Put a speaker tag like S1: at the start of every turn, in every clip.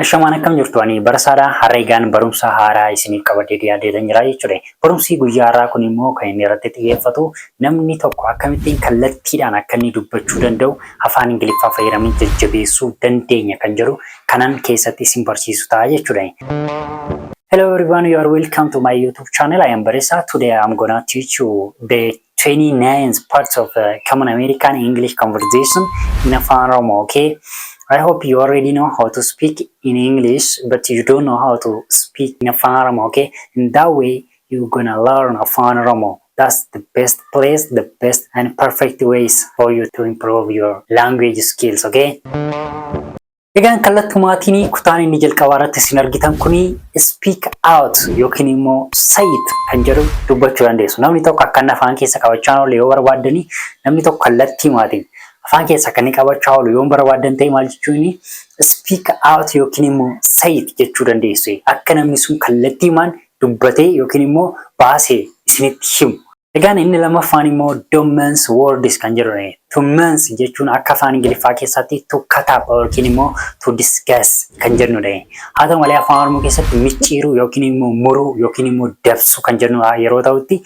S1: Ashamaan akkam jirtu ani barasaadha harreegaan barumsa haaraa isiniif qabadee dhiyaatee jira jechuudha. Barumsi guyyaa har'aa kun immoo kan inni irratti xiyyeeffatu namni tokko akkamittiin kallattiidhaan akka inni dubbachuu danda'u afaan Ingiliffaa fayyadamuun jajjabeessuu dandeenya kan jedhu kanan keessatti isin barsiisu ta'a jechuudha. Hello everyone, you are welcome to my YouTube channel. I am Beresa. Today I am gonna teach you the 29th parts of Common American English conversation in Afaan Oromo. Okay. I hope you already know how to speak in English, but you don't know how to speak in Afaan Oromo, okay? In that way, you're gonna learn Afaan Oromo. That's the best place, the best and perfect ways for you to improve your language skills, okay? Egaan kallattumaatini kutaan inni jalqabaa irratti isin argitan kuni speak out yookiin immoo say it kan jedhu dubbachuu dandeessu. Namni tokko akka afaan keessa qabachaa oolu yoo barbaadani namni tokko kallattiimaatiin afaan keessa kan qabachaa oolu yoo barbaadan ta'e maal jechuuni speak out yookiin immoo say it jechuu dandeessu. Akka namni sun kallattiimaan dubbatee yookiin immoo baasee isinitti himu. Egaan inni lamaffaan immoo dominant words kan jedhudha. Dominant jechuun akka afaan Ingiliffaa keessatti to cut up yookiin immoo to discuss kan jedhudha. Haa ta'u malee afaan Oromoo keessatti micciiruu yookiin immoo muruu yookiin immoo dabsuu kan jedhudha yeroo ta'utti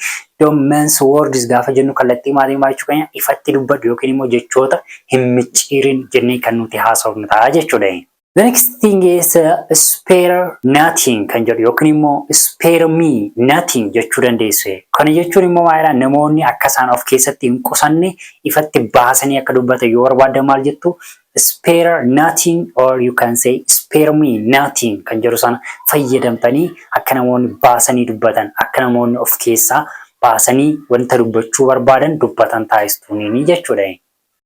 S1: dominant words gaafa jennu kallattii maatii maal jechuudha ifatti dubbadhu yookiin immoo jechoota hin micciirin jennee kan nuti haasofnu ta'a jechuudha. The next thing is spare nothing kan jedhu yookiin immoo spare me nothing jechuu dandeessu. Kana jechuun immoo maayilaa namoonni akka isaan of keessatti hin qusanne ifatti baasanii akka dubbatan yoo barbaadan maal jettu spare nothing or you can say spare me nothing kan jedhu sana fayyadamtanii akka namoonni baasanii dubbatan akka namoonni of keessaa baasanii wanta dubbachuu barbaadan dubbatan taasistuuni jechuudha.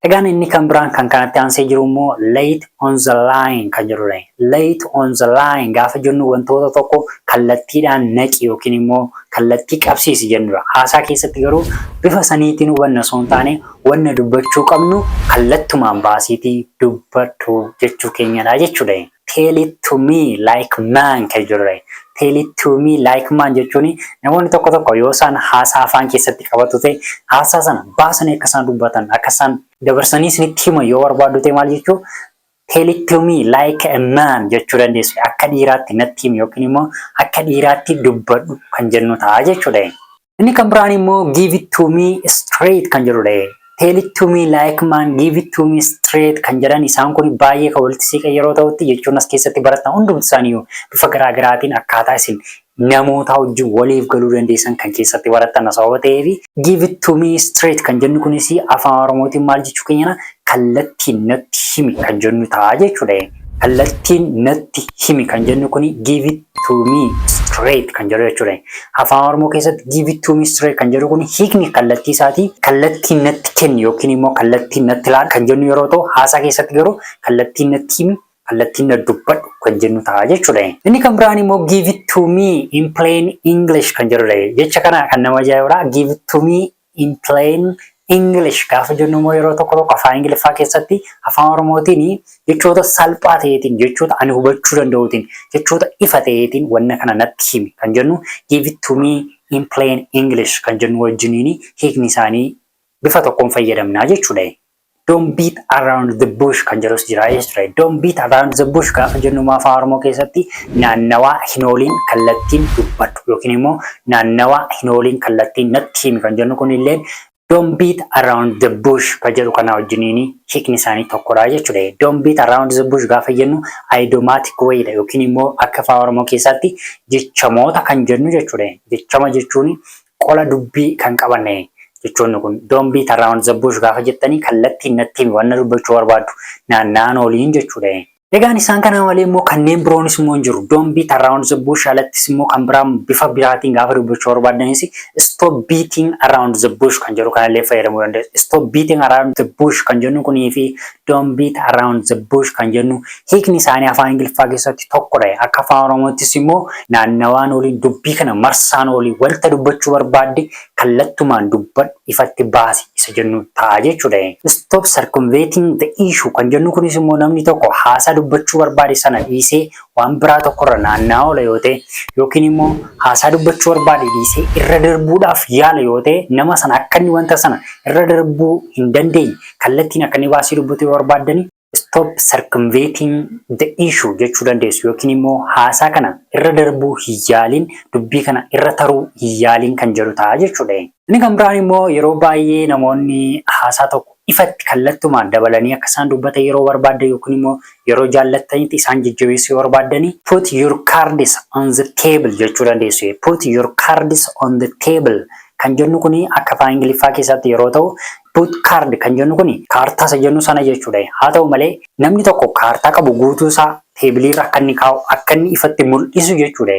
S1: Egaan inni kan biraan kan kanatti aansee jiru immoo late on the line kan jedhudha. Late on the line gaafa jennu wantoota tokko kallattiidhaan naqi yookiin immoo kallattii qabsiisi jennudha. Haasaa keessatti garuu bifa saniitiin hubanna osoo hin taane wanna dubbachuu qabnu kallattumaan baasiitii dubbadhu jechuu keenyadha jechuudha. Tell it to me like man kan jedhudha. Tell it to me like man jechuun namoonni tokko yoo isaan haasaa afaan keessatti qabatu ta'e haasaa sana baasanii akka isaan dubbatan akka isaan dabarsanii isinitti hima yoo barbaadu ta'e maal jechuu tell it to me like a man jechuu dandeessu. Akka dhiiraatti natti himi yookiin immoo akka dhiiraatti dubbadhu kan jennu ta'a jechuudha. Inni kan biraan immoo give it to me straight kan jedhudha. Tell it to me like man, give it to me straight kan jedhan isaan kun baay'ee kan walitti siqan yeroo ta'utti jechuun as keessatti baratan hundumti isaanii bifa garaagaraatiin akkaataa isin namoota wajjin waliif galuu dandeessan kan keessatti baratan sababa ta'eef give it to me straight kan jennu kunis afaan Oromootiin maal jechuu keenyana kallattiin natti himi kan jennu ta'a jechuudha. Kallattiin natti himi kan jennu kuni give it to me straight kan jedhu jechuudha. Afaan Oromoo keessatti give it to me straight kan jedhu kun hiikni kallattii isaatii kallattiin natti kenni yookiin immoo kallattiin natti laal kan jennu yeroo ta'u haasaa keessatti garuu kallattiin natti himi kallattiin natti dubbadhu kan jennu ta'a jechuudha. Inni kan biraan immoo give it to me in plain English kan jedhudha. Jecha kana kan nama ajaa'ibudha. Give it to me in plain English gaafa jennu immoo yeroo tokko afaan Ingiliffaa keessatti afaan Oromootiin jechoota salphaa ta'eetiin jechoota ani hubachuu danda'uutiin jechoota ifa ta'eetiin wanna kana natti himi kan jennu give it to me in plain English kan jennu wajjiniin hiikni isaanii bifa tokkoon fayyadamnaa jechuudha. Don't beat around the bush kan jedhus jira jechuudha. Don't beat around the bush gaafa jennu afaan Oromoo keessatti naannawaa hin ooliin kallattiin dubbadhu yookiin immoo naannawaa hin ooliin kallattiin natti himi kan jennu kunillee don't beat around the bush kan jedhu kana wajjiniin hiikni isaanii tokkodha jechuudha. Don't beat around the bush gaafa jennu idiomatic wayidha yookiin immoo akka afaan Oromoo keessatti jechamoota kan jennu jechuudha. Jechama jechuun qola dubbii kan qabanne jechuun kun don't beat around the bush gaafa jettanii kallattiin natti himi wanna dubbachuu barbaaddu naannaan ooliin jechuudha. Egaan isaan kana malee immoo kanneen biroonis immoo jiru. Don't beat around the bush alattis immoo kan biraan bifa biraatiin gaafa dubbachuu barbaadanis stop beating around the bush kan jedhu kanallee fayyadamuu dandeessu. Stop beating around the bush kan jennu kunii fi don't beat around the bush kan jennu hiikni isaanii afaan Ingiliffaa keessatti tokkodha. Akka afaan Oromoottis immoo naannawaan olii dubbii kana marsaan olii wanta dubbachuu barbaadde kallattumaan dubbadhu ifatti baasi isa jennu ta'a jechuudha. Stop circumventing the issue kan jennu kunis immoo namni tokko haasaa dubbachuu barbaade sana dhiisee waan biraa tokkorra naanna'aa oola yoo ta'e yookiin immoo haasaa dubbachuu barbaade dhiisee irra darbuudhaaf yaala yoo ta'e nama sana akka inni wanta sana irra darbuu hin dandeenye kallattiin akka inni baasii dubbatu yoo barbaadani stop circumventing the issue jechuu dandeessu yookiin immoo haasaa kana irra darbuu hin yaalin, dubbii kana irra taruu hin yaalin kan jedhu ta'a jechuudha. Inni kan biraan immoo yeroo baay'ee namoonni haasaa tokko ifatti kallattumaan dabalanii akka isaan dubbatan yeroo barbaaddan yookiin immoo yeroo jaallattanitti isaan jajjabeessuu yoo barbaaddanii put your cards on the table jechuu dandeessu. Put your cards on the table kan jennu kuni akka afaan Ingiliffaa keessatti yeroo ta'u put card kan jennu kuni kaartaa isa jennu sana jechuudha. Haa ta'u malee namni tokko kaartaa qabu guutuu isaa teebiliirra akka inni kaa'u akka inni ifatti mul'isu jechuudha.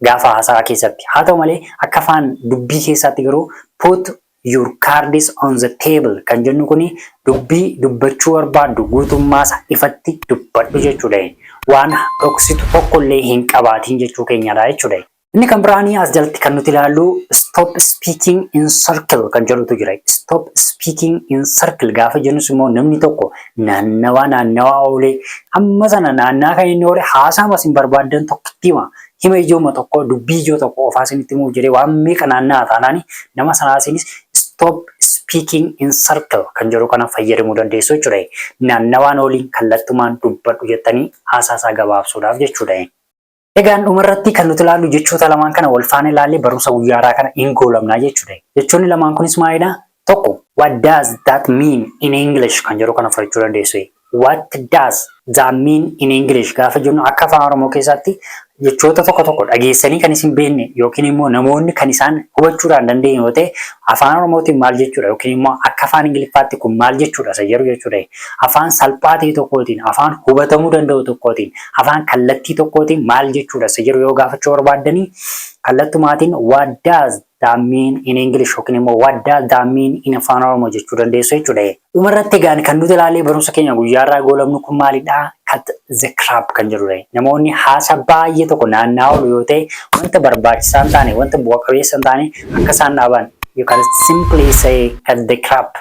S1: Gaafa haasaa keessatti. Haa ta'u malee akka afaan dubbii keessatti garuu put your cards on the table kan jennu kuni dubbii dubbachuu barbaaddu guutummaa isaa ifatti dubbadhu jechuudha. Waan dhoksitu tokkollee hin qabaatiin jechuu keenyadha jechuudha. Inni kan biraanii as jalatti kan nuti ilaallu stop speaking in circle kan jedhutu jira. Stop speaking in circle gaafa jennus immoo namni tokko naannawaa oolee hamma sana naannaa kan inni oole haasaa masin barbaaddan tokkotti hima ijooma tokko dubbii ijoo tokko ofaa isinitti himuuf jedhee waan meeqa naannaa taanaani nama sanaasinis stop speaking in circle kan jedhu kana fayyadamuu dandeessu jechuudha. Naannawaan ooliin kallattumaan dubbadhu jettanii haasaasaa gabaabsuudhaaf jechuudha. Egaan dhumarratti kan nuti ilaallu jechoota lamaan kana wal faana ilaallee barumsa guyyaa har'aa kana hin goolabnaa jechuudha. Jechoonni lamaan kunis maalidha? Tokko what does that mean in English kan jedhu kana fudhachuu dandeessu. What does that mean in English gaafa jennu akka afaan Oromoo keessatti jechoota tokko dhageessanii kan isin beekne yookiin immoo namoonni kan isaan hubachuudhaan dandeenye yoo ta'e afaan Oromootiin maal jechuudha yookiin immoo akka afaan Ingiliffaatti kun maal jechuudha isa jedhu jechuudha. Afaan salphaa ta'e tokkootiin, afaan hubatamuu danda'u tokkootiin, afaan kallattii tokkootiin maal jechuudha isa jedhu yoo gaafachuu barbaaddanii kallattumaatiin what does that mean in English yookiin immoo what does that mean in afaan Oromoo jechuu dandeessu jechuudha. Dhumarratti egaan kan nuti ilaallee barumsa keenya guyyaa har'aa goolabnu kun maalidha? Cut the crap kan jedhudha. Namoonni haasaa baay'ee tokko naanna'aa oolu yoo ta'e wanta barbaachisaa hin taane wanta bu'a qabeessa hin taane akka isaan dhaaban you can simply say cut the crap.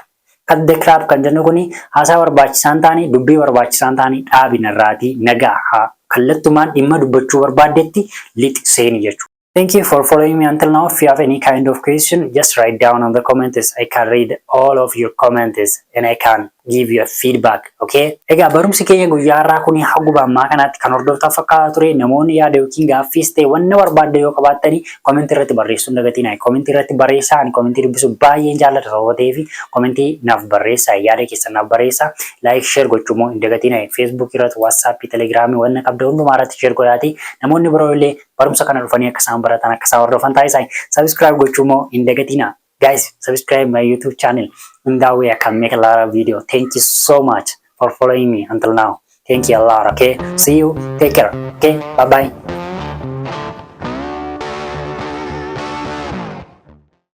S1: Cut the crap kan jennu kuni haasaa barbaachisaa hin taane dubbii barbaachisaa hin taane dhaabi narraatii nagaa kallattumaan dhimma dubbachuu barbaaddetti lixi seeni jechuudha. Thank you for following me until now. If you have any kind of question, just write down on the comments. I can read all of your comments and I can give you a feedback. Okay? Egaa barumsi keenya guyyaa har'aa kuni haguma ammaa kanatti kan hordoftaa fakkaata ture. Namoonni yaada yookiin gaaffiis ta'e wanna barbaadde yoo qabaattanii comment irratti barreessuu hin dagatinaa. Comment irratti barreessaa. Ani comment dubbisuu baay'een jaalladha sababa ta'eef comment naaf barreessaa. Yaada keessan naaf barreessaa. Like, share gochuu immoo hin dagatinaa. Facebook irratti, WhatsApp, Telegram wanna qabda hundumaa irratti share godhaatii. Namoonni biroo illee barumsa kana dhufanii akka isaan baratan akka isaan hordofan taasisaa. Subscribe gochuu immoo hin dagatinaa. Guys, subscribe my YouTube channel. In that way I can make a lot of videos. Thank you so much for following me until now. Thank you a lot. Okay, see you. Take care. Okay, bye bye.